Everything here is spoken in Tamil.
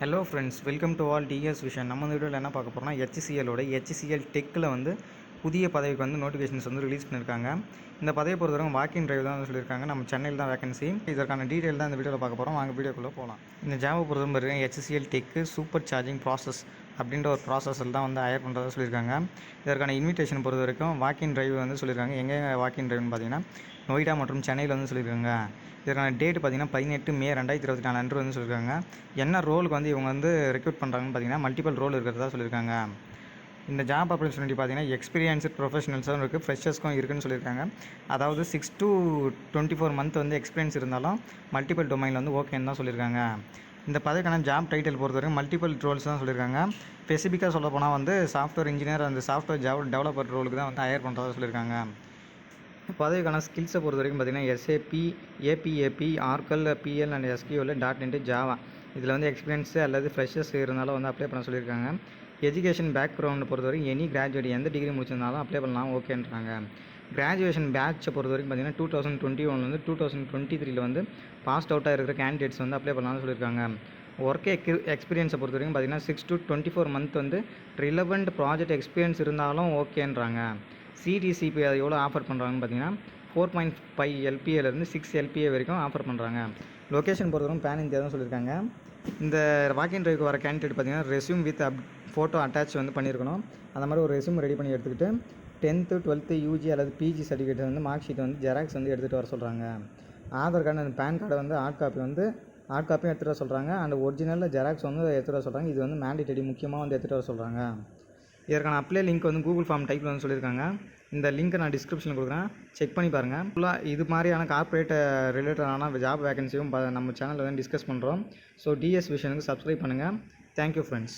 Hello friends, welcome to all TS vision. நம்ம இந்த வீடியோவில் என்ன பார்க்க போகிறோம்னா, HCLோட HCL டெக்கில் வந்து புதிய பதவிக்கு வந்து நோட்டிஃபிகேஷன்ஸ் வந்து ரிலீஸ் பண்ணியிருக்காங்க. இந்த பதவியை பொறுத்தவரைக்கும் வாக்கின் டிரைவ் தான் சொல்லியிருக்காங்க. நம்ம சென்னையில் தான் வேகன்சி. இதற்கான டீட்டெயில் தான் இந்த வீடியோவில் பார்க்க போகிறோம். வாங்க வீடியோக்குள்ளே போகலாம். இந்த ஜாபை பொறுத்தவரை HCL டெக்கு சூப்பர் சார்ஜிங் ப்ராசஸ் அப்படின்ற ஒரு ப்ராசஸில் தான் வந்து ஹையர் பண்ணுறதா சொல்லியிருக்காங்க. இதற்கான இன்விடேஷன் பொறுத்த வரைக்கும் வாக்கின் டிரைவ் வந்து சொல்லியிருக்காங்க. எங்கே வாக்கின் டிரைவ்னு பார்த்தீங்கன்னா நொய்டா மற்றும் சென்னையில் வந்து சொல்லியிருக்காங்க. இதற்கான டேட் பார்த்தீங்கன்னா 18 மே 2024 அன்று வந்து சொல்லியிருக்காங்க. என்ன ரோலுக்கு வந்து இவங்க வந்து ரெக்ரூட் பண்ணுறாங்கன்னு பார்த்தீங்கன்னா மல்டிபிள் ரோல் இருக்கிறதா சொல்லியிருக்காங்க. இந்த ஜாப் ஆப்பர்ச்சுனிட்டி பார்த்தீங்கன்னா எக்ஸ்பீரியன்ஸ்டு ப்ரொஃபஷனல்ஸும் இருக்குது, ஃப்ரெஷர்ஸ்க்கும் இருக்குதுன்னு சொல்லியிருக்காங்க. அதாவது 6 to 24 மந்த் வந்து எக்ஸ்பீரியன்ஸ் இருந்தாலும் மல்டிபிள் டொமைனில் வந்து ஓகேன்னு தான் சொல்லியிருக்காங்க. இந்த பதவிக்கான ஜாப் டைட்டில் பொறுத்தவரைக்கும் மல்டிபிள் ரோல்ஸ் தான் சொல்லியிருக்காங்க. ஸ்பெசிஃபிக்காக சொல்ல போனால் வந்து சாஃப்ட்வேர் இன்ஜினியர் அந்த சாஃப்ட்வேர் டெவலப்பர் ரோலுக்கு தான் வந்து ஹையர் பண்ணுறதா சொல்லியிருக்காங்க. பதவிக்கான ஸ்கில்ஸை பொறுத்த வரைக்கும் பார்த்தீங்கன்னா SAP, ABAP, Oracle, PL and எஸ்கியூவில் .NET, ஜாவா இதில் வந்து எக்ஸ்பீரியன்ஸு அல்லது ஃப்ரெஷர்ஸ் இருந்தாலும் வந்து அப்ளை பண்ண சொல்லியிருக்காங்க. எஜுகேஷன் பேக்ரவுண்டை பொறுத்தவரைக்கும் எனி கிராஜுவேட் எந்த டிகிரி முடிச்சிருந்தாலும் அப்ளை பண்ணலாம் ஓகேன்றாங்க. கிராஜுவேஷன் பேட்சை பொறுத்த வரைக்கும் பார்த்தீங்கன்னா 2021 2023 வந்து பாஸ்ட் அவுட்டாக இருக்கிற கேண்டிடேட்ஸ் வந்து அப்ளை பண்ணலாம்னு சொல்லியிருக்காங்க. ஒர்க் எக்ஸ்பீரியன்ஸை பொறுத்த வரைக்கும் பார்த்தீங்கன்னா 6 to 24 மந்த் வந்து ரிலவெண்ட் ப்ராஜெக்ட் எக்ஸ்பீரியன்ஸ் இருந்தாலும் ஓகேன்றாங்க. சிடிசிபி அது எவ்வளோ ஆஃபர் பண்ணுறாங்கன்னு பார்த்தீங்கன்னா 4.5 LPAலேருந்து 6 LPA வரைக்கும் ஆஃபர் பண்ணுறாங்க. லொக்கேஷன் பொறுத்தவரைக்கும் பேன் இந்தியா தான் சொல்லியிருக்காங்க. இந்த வாக்கின் டிரைவுக்கு வர கேண்டிடேட் பார்த்தீங்கன்னா ரெஸ்யூம் வித் ஃபோட்டோ அட்டாச் வந்து பண்ணியிருக்கணும். அந்த மாதிரி ஒரு ரெஸ்யூம் ரெடி பண்ணி எடுத்துக்கிட்டு 10th 12th யூஜி அல்லது பிஜி சர்டிஃபிகேட் வந்து மார்க் ஷீட் வந்து ஜெராக்ஸ் வந்து எடுத்துகிட்டு வர சொல்கிறாங்க. ஆதார் கார்டு அந்த பேன் கார்டை வந்து ஹார்ட் காப்பியும் எடுத்துகிட்டு வர சொல்கிறாங்க. அண்ட் ஒரிஜினலில் ஜெராக்ஸ் வந்து எடுத்துகிட்டு வர சொல்கிறாங்க. இது வந்து மேண்டிட்டரி முக்கியமாக வந்து எடுத்துகிட்டு வர சொல்கிறாங்க. இதற்கான அப்ளை லிங்க் வந்து கூகுள் ஃபார்ம் டைப்பில் வந்து சொல்லியிருக்காங்க. இந்த லிங்க்கை நான் டிஸ்கிரிப்ஷனில் கொடுக்குறேன், செக் பண்ணி பாருங்கள். ஃபுல்லாக இது மாதிரியான கார்ப்பரேட் ரிலேட்டடான ஜாப் வேகன்சியும் நம்ம சேனலில் வந்து டிஸ்கஸ் பண்ணுறோம். ஸோ டிஎஸ் விஷனுக்கு சப்ஸ்கிரைப் பண்ணுங்கள். Thank you friends.